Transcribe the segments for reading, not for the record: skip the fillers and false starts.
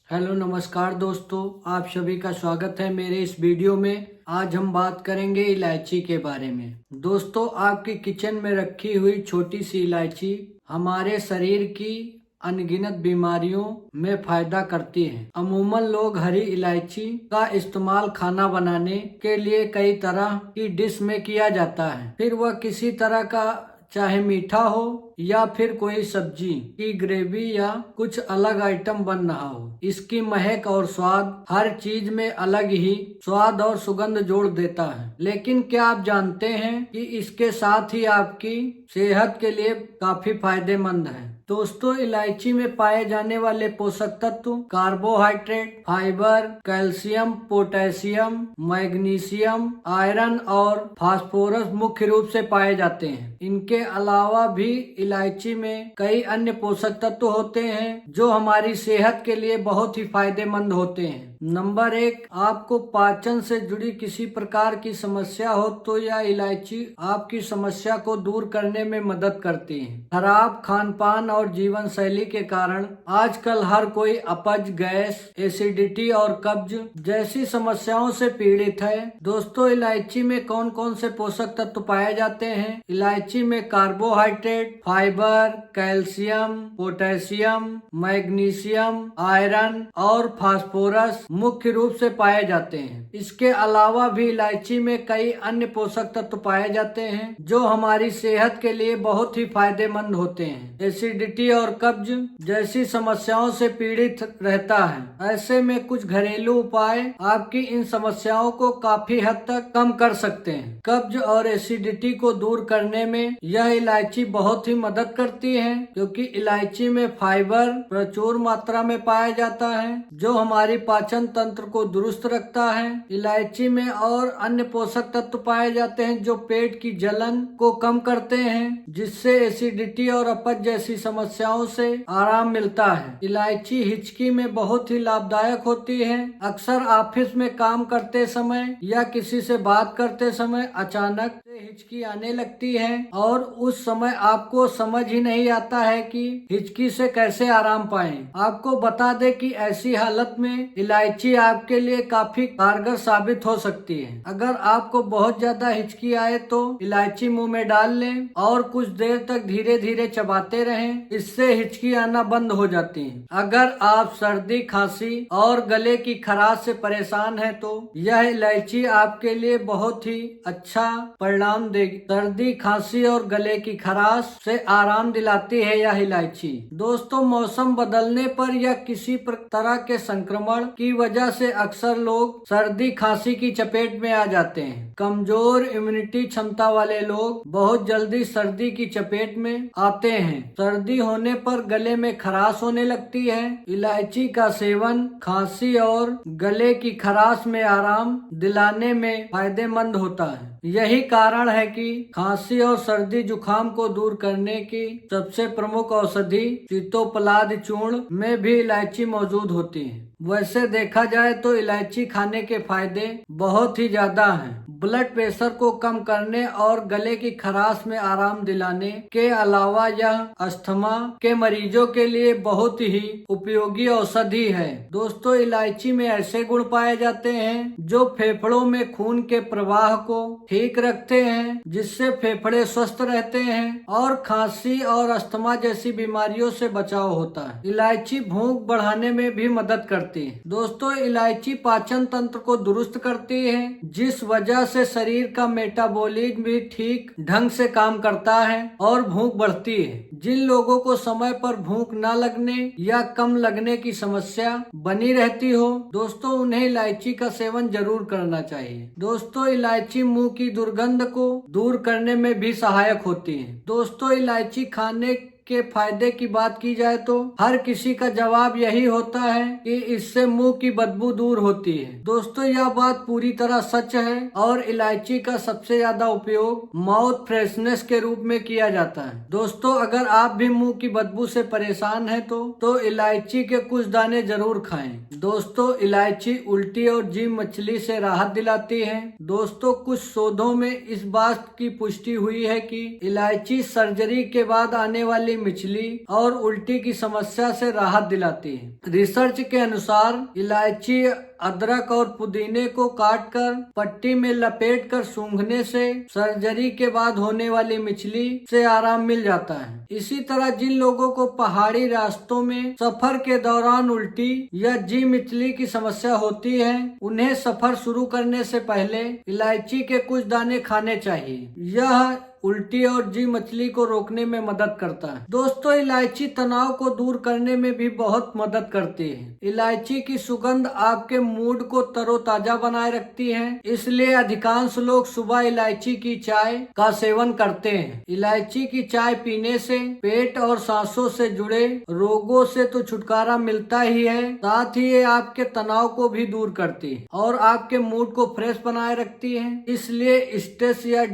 Hello नमस्कार दोस्तों, आप सभी का स्वागत है मेरे इस वीडियो में। आज हम बात करेंगे इलायची के बारे में। दोस्तों, आपकी किचन में रखी हुई छोटी सी इलायची हमारे शरीर की अनगिनत बीमारियों में फायदा करती है। अमूमन लोग हरी इलायची का इस्तेमाल खाना बनाने के लिए कई तरह की डिश में किया जाता है, फिर वह किसी तरह का चाहे मीठा हो या फिर कोई सब्जी की ग्रेवी या कुछ अलग आइटम बन रहा हो। इसकी महक और स्वाद हर चीज में अलग ही स्वाद और सुगंध जोड़ देता है। लेकिन क्या आप जानते हैं कि इसके साथ ही आपकी सेहत के लिए काफी फायदेमंद है। दोस्तों, इलायची में पाए जाने वाले पोषक तत्व carbohydrate, fibre, calcium, potassium, magnesium, iron और फास्फोरस मुख्य रूप से पाए जाते हैं। इनके अलावा भी इलायची में कई अन्य पोषक तत्व होते हैं जो हमारी सेहत के लिए बहुत ही फायदेमंद होते हैं। नंबर 1, आपको पाचन से जुड़ी किसी प्रकार की समस्या हो तो यह इलायची आपकी समस्या को दूर करने में मदद करती है। खराब खान पान और जीवन शैली के कारण आजकल हर कोई अपच, गैस, एसिडिटी और कब्ज जैसी समस्याओं से पीड़ित है। दोस्तों, इलायची में कौन कौन से पोषक तत्व पाए जाते हैं? इलायची में carbohydrate, fibre, calcium, potassium, magnesium, iron और फास्फोरस मुख्य रूप से पाए जाते हैं। इसके अलावा भी इलायची में कई अन्य पोषक तत्व पाए जाते हैं जो हमारी सेहत के लिए बहुत ही फायदेमंद होते हैं। एसिडिटी और कब्ज जैसी समस्याओं से पीड़ित रहता है, ऐसे में कुछ घरेलू उपाय आपकी इन समस्याओं को काफी हद तक कम कर सकते हैं। कब्ज और एसिडिटी को दूर करने में यह इलायची बहुत ही मदद करती है, क्योंकि इलायची में फाइबर प्रचुर मात्रा में पाया जाता है जो हमारी पाचन तंत्र को दुरुस्त रखता है। इलायची में और अन्य पोषक तत्व पाए जाते हैं जो पेट की जलन को कम करते हैं, जिससे एसिडिटी और अपच जैसी समस्याओं से आराम मिलता है। इलायची हिचकी में बहुत ही लाभदायक होती है। अक्सर ऑफिस में काम करते समय या किसी से बात करते समय अचानक से हिचकी आने लगती है और उस समय आपको समझ ही नहीं आता है कि हिचकी से कैसे आराम पाएं। आपको बता दें कि ऐसी हालत में इलायची आपके लिए काफी कारगर साबित हो सकती है। अगर आपको बहुत ज्यादा हिचकी आए तो इलायची मुंह में डाल लें और कुछ देर तक धीरे धीरे चबाते रहें। इससे हिचकी आना बंद हो जाती है। अगर आप सर्दी, खांसी और गले की खराश से परेशान हैं तो यह इलायची आपके लिए बहुत ही अच्छा परिणाम देगी। सर्दी, खांसी और गले की खराश से आराम दिलाती है यह इलायची। दोस्तों, मौसम बदलने पर या किसी तरह के संक्रमण की वजह से अक्सर लोग सर्दी, खांसी की चपेट में आ जाते हैं। कमजोर इम्यूनिटी क्षमता वाले लोग बहुत जल्दी सर्दी की चपेट में आते हैं। सर्दी होने पर गले में खराश होने लगती है। इलायची का सेवन खांसी और गले की खराश में आराम दिलाने में फायदेमंद होता है। यही कारण है कि खांसी और सर्दी जुकाम को दूर करने की सबसे प्रमुख औषधि सीतोपलाद चूर्ण में भी इलायची मौजूद होती है। वैसे देखा जाए तो इलायची खाने के फायदे बहुत ही ज्यादा हैं। ब्लड प्रेशर को कम करने और गले की खराश में आराम दिलाने के अलावा यह अस्थमा के मरीजों के लिए बहुत ही उपयोगी औषधि है। दोस्तों, इलायची में ऐसे गुण पाए जाते हैं जो फेफड़ों में खून के प्रवाह को ठीक रखते हैं, जिससे फेफड़े स्वस्थ रहते हैं और खांसी और अस्थमा जैसी बीमारियों से बचाव होता है। इलायची भूख बढ़ाने में भी मदद करती है। दोस्तों, इलायची पाचन तंत्र को दुरुस्त करती है, जिस वजह से शरीर का मेटाबॉलिज्म भी ठीक ढंग से काम करता है और भूख बढ़ती है। जिन लोगों को समय पर भूख न लगने या कम लगने की समस्या बनी रहती हो, दोस्तों उन्हें इलायची का सेवन जरूर करना चाहिए। दोस्तों, इलायची मुंह की दुर्गंध को दूर करने में भी सहायक होती है। दोस्तों, इलायची खाने के फायदे की बात की जाए तो हर किसी का जवाब यही होता है कि इससे मुंह की बदबू दूर होती है। दोस्तों, यह बात पूरी तरह सच है और इलायची का सबसे ज्यादा उपयोग माउथ फ्रेशनेस के रूप में किया जाता है। दोस्तों, अगर आप भी मुंह की बदबू से परेशान हैं तो इलायची के कुछ दाने जरूर खाएं। दोस्तों, इलायची उल्टी और जीभ मछली से राहत दिलाती है। दोस्तों, कुछ शोधों में इस बात की पुष्टि हुई है कि इलायची सर्जरी के बाद आने वाली वाली मिचली और उल्टी की समस्या से राहत दिलाती है। रिसर्च के अनुसार इलायची, अदरक और पुदीने को काटकर पट्टी में लपेटकर सूंघने से सर्जरी के बाद होने वाली मिचली से आराम मिल जाता है। इसी तरह जिन लोगों को पहाड़ी रास्तों में सफर के दौरान उल्टी या जी मिचली की समस्या होती है, उन्हें सफर शुरू करने से पहले इलायची के कुछ दाने खाने चाहिए। यह उल्टी और जी मछली को रोकने में मदद करता है। दोस्तों, इलायची तनाव को दूर करने में भी बहुत मदद करती है। इलायची की सुगंध आपके मूड को तरोताजा बनाए रखती है, इसलिए अधिकांश लोग सुबह इलायची की चाय का सेवन करते हैं। इलायची की चाय पीने से पेट और सांसों से जुड़े रोगों से तो छुटकारा मिलता ही है, साथ ही ये आपके तनाव को भी दूर करती है और आपके मूड को फ्रेश बनाए रखती है। इसलिए स्ट्रेस या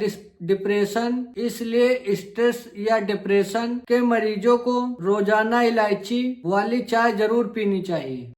डिप्रेशन के मरीजों को रोजाना इलायची वाली चाय जरूर पीनी चाहिए।